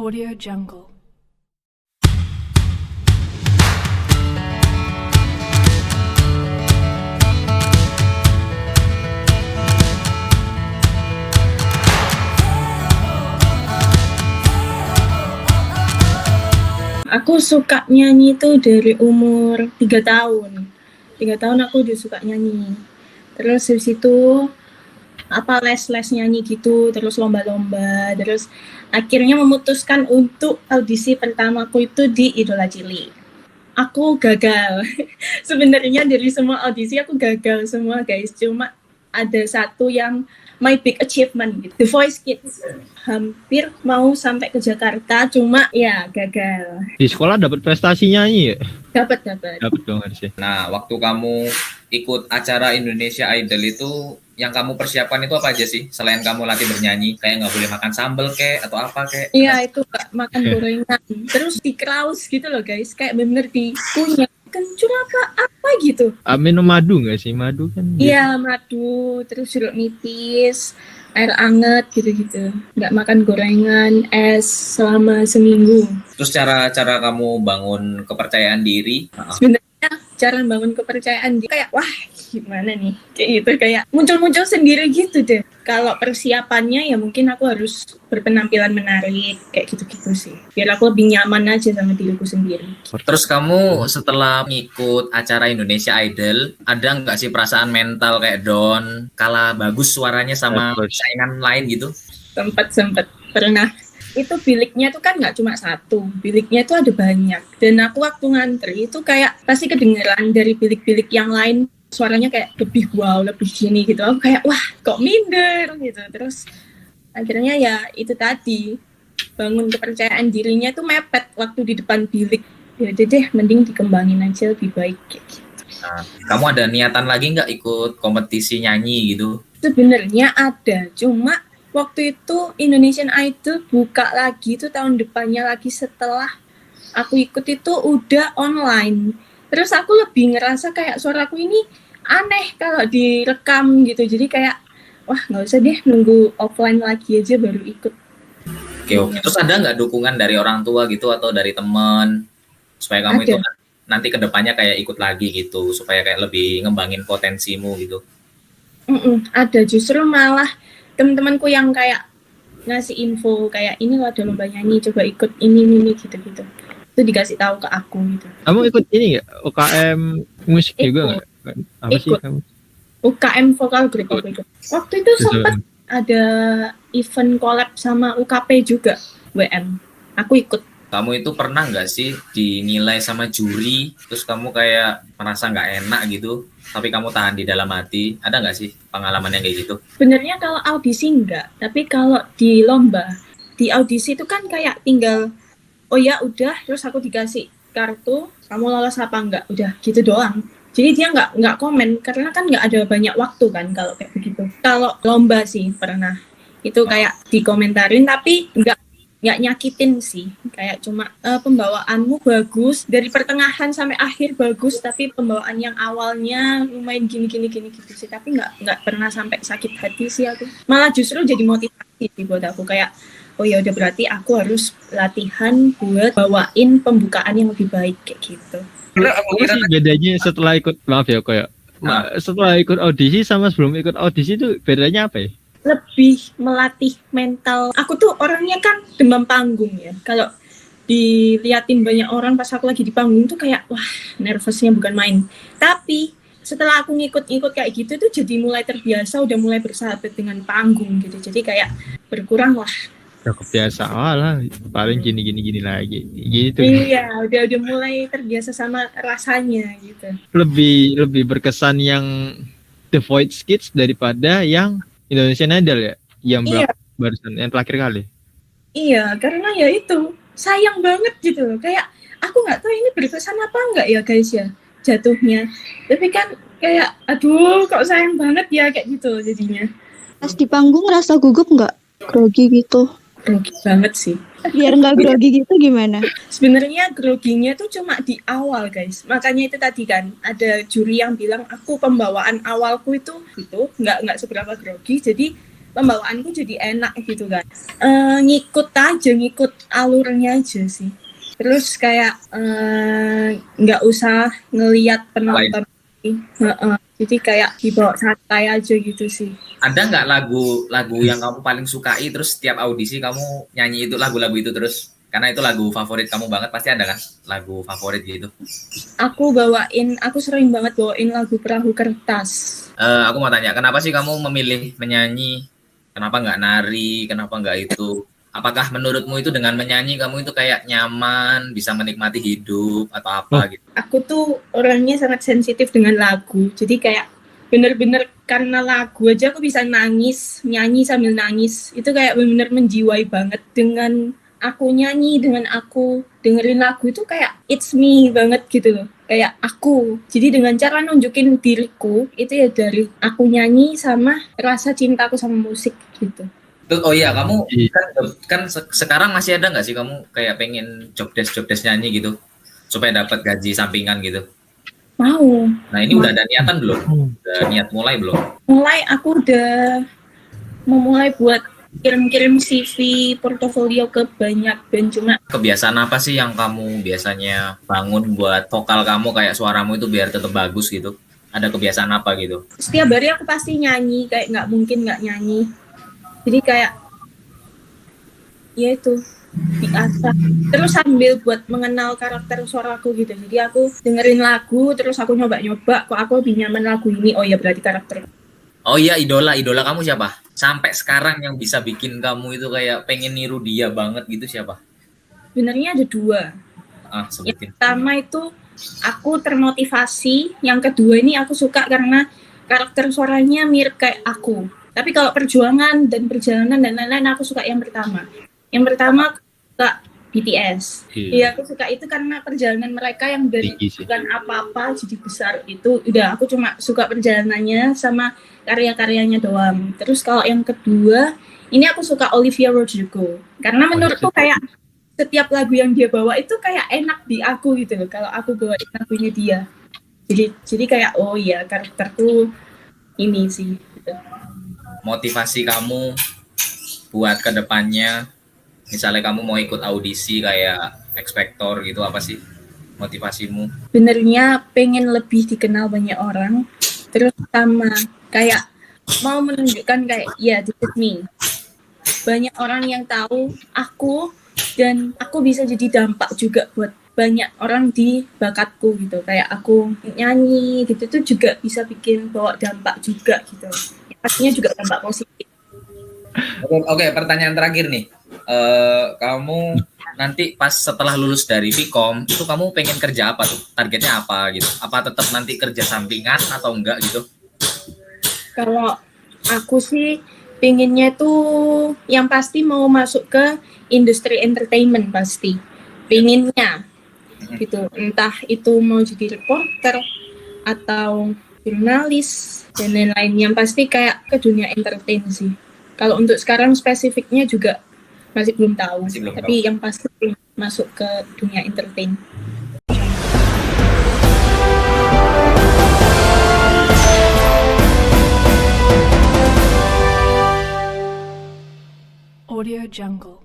Audio Jungle. Aku suka nyanyi tuh dari umur 3 tahun. 3 tahun aku udah suka nyanyi. Terus habis itu les nyanyi gitu, terus lomba-lomba, terus akhirnya memutuskan untuk audisi pertamaku itu di Idola Cilik. Aku gagal. Sebenarnya dari semua audisi aku gagal semua, guys. Cuma ada satu yang my big achievement gitu. The Voice Kids. Hampir mau sampai ke Jakarta, cuma ya gagal. Di sekolah dapat prestasi nyanyi ya? Dapat. Dapat dong harusnya. Nah, waktu kamu ikut acara Indonesia Idol itu, yang kamu persiapkan itu apa aja sih? Selain kamu latih bernyanyi, kayak nggak boleh makan sambel kek, atau apa kek? Iya, itu Kak, makan gorengan. Terus di kraus gitu loh guys, kayak bener dikunyah. Kencur apa gitu. Minum madu nggak sih? Madu kan? Iya, madu, terus jeruk nipis, air anget gitu-gitu. Nggak makan gorengan, es selama seminggu. Terus cara kamu bangun kepercayaan diri? Sebenarnya cara bangun kepercayaan diri kayak wah gimana nih kayak gitu, kayak muncul sendiri gitu deh. Kalau persiapannya ya mungkin aku harus berpenampilan menarik kayak gitu-gitu sih, biar aku lebih nyaman aja sama diriku sendiri. Terus kamu setelah ngikut acara Indonesia Idol, ada nggak sih perasaan mental kayak down, kalah bagus suaranya sama saingan lain gitu? Sempet pernah. Itu biliknya tuh kan nggak cuma satu, biliknya itu ada banyak. Dan aku waktu ngantri itu kayak pasti kedengeran dari bilik-bilik yang lain suaranya kayak lebih wow, lebih gini gitu. Aku kayak wah kok minder gitu. Terus akhirnya ya itu tadi, bangun kepercayaan dirinya tuh mepet waktu di depan bilik. Ya udah deh, mending dikembangin aja lebih baik kayak gitu. Nah, kamu ada niatan lagi nggak ikut kompetisi nyanyi gitu? Sebenarnya ada, cuma waktu itu Indonesian Idol buka lagi itu tahun depannya lagi setelah aku ikut itu udah online. Terus aku lebih ngerasa kayak suaraku ini aneh kalau direkam gitu. Jadi kayak wah nggak usah deh, nunggu offline lagi aja baru ikut. Oke. Terus ada nggak dukungan dari orang tua gitu atau dari teman supaya kamu Ada. itu nanti kedepannya kayak ikut lagi gitu supaya kayak lebih ngembangin potensimu gitu? Ada, justru malah teman-temanku yang kayak ngasih info kayak ini loh ada lomba nyanyi, coba ikut ini gitu-gitu. Itu dikasih tahu ke aku gitu. Kamu ikut ini nggak? UKM musik juga nggak? Apa sih Ikut. kamu? UKM vokal group aku ikut. Waktu itu sempat ada event collab sama UKP juga, WM. Aku ikut. Kamu itu pernah nggak sih dinilai sama juri, terus kamu kayak merasa nggak enak gitu, tapi kamu tahan di dalam hati? Ada nggak sih pengalaman yang kayak gitu? Sebenarnya kalau audisi enggak, tapi kalau di lomba, di audisi itu kan kayak tinggal, oh ya udah, terus aku dikasih kartu, kamu lolos apa enggak, udah gitu doang. Jadi dia nggak komen, karena kan nggak ada banyak waktu kan kalau kayak begitu. Kalau lomba sih pernah, itu kayak dikomentarin, tapi nggak nyakitin sih, kayak cuma pembawaanmu bagus dari pertengahan sampai akhir bagus, tapi pembawaan yang awalnya lumayan gini gitu sih, tapi nggak pernah sampai sakit hati sih aku, malah justru jadi motivasi sih buat aku, kayak oh ya udah berarti aku harus latihan buat bawain pembukaan yang lebih baik kayak gitu. Apa sih bedanya setelah ikut, maaf ya kayak setelah ikut audisi sama sebelum ikut audisi itu bedanya apa ya? Lebih melatih mental. Aku tuh orangnya kan demam panggung ya. Kalau diliatin banyak orang pas aku lagi di panggung tuh kayak wah nervousnya bukan main. Tapi setelah aku ngikut kayak gitu tuh jadi mulai terbiasa, udah mulai bersahabat dengan panggung gitu. Jadi kayak berkurang lah. Ya kebiasaan lah, paling gini lagi gitu. Iya, udah mulai terbiasa sama rasanya gitu. Lebih berkesan yang The Voice Kids daripada yang Indonesian Idol ya, yang barusan yang terakhir kali. Iya, karena ya itu sayang banget gitu loh. Kayak aku nggak tahu ini berkesan apa enggak ya guys ya jatuhnya. Tapi kan kayak aduh kok sayang banget ya kayak gitu jadinya. Pas di panggung rasa gugup nggak? Grogi gitu? Grogi banget sih. Biar nggak grogi gitu gimana? Sebenarnya groginya tuh cuma di awal guys. Makanya itu tadi kan ada juri yang bilang aku pembawaan awalku itu nggak seberapa grogi. Jadi pembawaanku jadi enak gitu kan. Ngikut alurnya aja sih. Terus kayak nggak usah ngelihat penonton. Jadi kayak dibawa santai aja gitu sih. Ada nggak lagu yang kamu paling sukai terus setiap audisi kamu nyanyi itu lagu-lagu itu terus? Karena itu lagu favorit kamu banget, pasti ada kan lagu favorit gitu. Aku sering banget bawain lagu Perahu Kertas. Aku mau tanya, kenapa sih kamu memilih menyanyi? Kenapa nggak nari? Kenapa nggak itu? Apakah menurutmu itu dengan menyanyi kamu itu kayak nyaman, bisa menikmati hidup atau apa gitu? Aku tuh orangnya sangat sensitif dengan lagu. Jadi kayak bener-bener karena lagu aja aku bisa nangis, nyanyi sambil nangis. Itu kayak bener-bener menjiwai banget. Dengan aku nyanyi, dengan aku dengerin lagu itu kayak it's me banget gitu loh. Kayak aku. Jadi dengan cara nunjukin diriku, itu ya dari aku nyanyi sama rasa cintaku sama musik gitu. Oh iya, kamu kan sekarang masih ada nggak sih kamu kayak pengen job desk nyanyi gitu supaya dapat gaji sampingan gitu? Mau. Nah ini udah ada niatan belum? Udah niat mulai belum? Aku udah memulai buat kirim-kirim CV portofolio ke banyak band. Cuma kebiasaan apa sih yang kamu biasanya bangun buat vokal kamu kayak suaramu itu biar tetap bagus gitu? Ada kebiasaan apa gitu? Setiap hari aku pasti nyanyi, kayak nggak mungkin nggak nyanyi. Jadi kayak ya itu diasah. Terus sambil buat mengenal karakter suaraku gitu. Jadi aku dengerin lagu, terus aku nyoba-nyoba, kok aku lebih nyaman lagu ini. Oh ya berarti karakter. Oh iya, idola kamu siapa? Sampai sekarang yang bisa bikin kamu itu kayak pengen niru dia banget gitu siapa? Sebenarnya ada 2. Sebutin. Yang pertama itu aku termotivasi, yang kedua ini aku suka karena karakter suaranya mirip kayak aku. Tapi kalau perjuangan dan perjalanan dan lain-lain aku suka yang pertama. Yang pertama suka BTS. Iya, aku suka itu karena perjalanan mereka yang dari bukan apa-apa jadi besar itu. Udah, aku cuma suka perjalanannya sama karya-karyanya doang. Terus kalau yang kedua, ini aku suka Olivia Rodrigo. Karena menurutku kayak setiap lagu yang dia bawa itu kayak enak di aku gitu loh. Kalau aku bawain lagunya dia. Jadi kayak oh iya karakterku ini sih. Gitu. Motivasi kamu buat kedepannya, misalnya kamu mau ikut audisi kayak X Factor gitu, apa sih motivasimu? Benernya pengen lebih dikenal banyak orang, terus sama kayak mau menunjukkan kayak ya this is me. Banyak orang yang tahu aku dan aku bisa jadi dampak juga buat banyak orang di bakatku gitu. Kayak aku nyanyi gitu tuh juga bisa bikin bawa dampak juga gitu. Pastinya juga dampak positif. Oke, pertanyaan terakhir nih. Kamu nanti pas setelah lulus dari Vkom itu kamu pengen kerja apa tuh? Targetnya apa gitu? Apa tetap nanti kerja sampingan atau enggak gitu? Kalau aku sih pengennya tuh yang pasti mau masuk ke industri entertainment pasti. Pengennya gitu. Entah itu mau jadi reporter atau jurnalis dan lain-lain, yang pasti kayak ke dunia entertain sih. Kalau untuk sekarang spesifiknya juga masih belum tahu, tapi yang pasti masuk ke dunia entertain. Audio Jungle.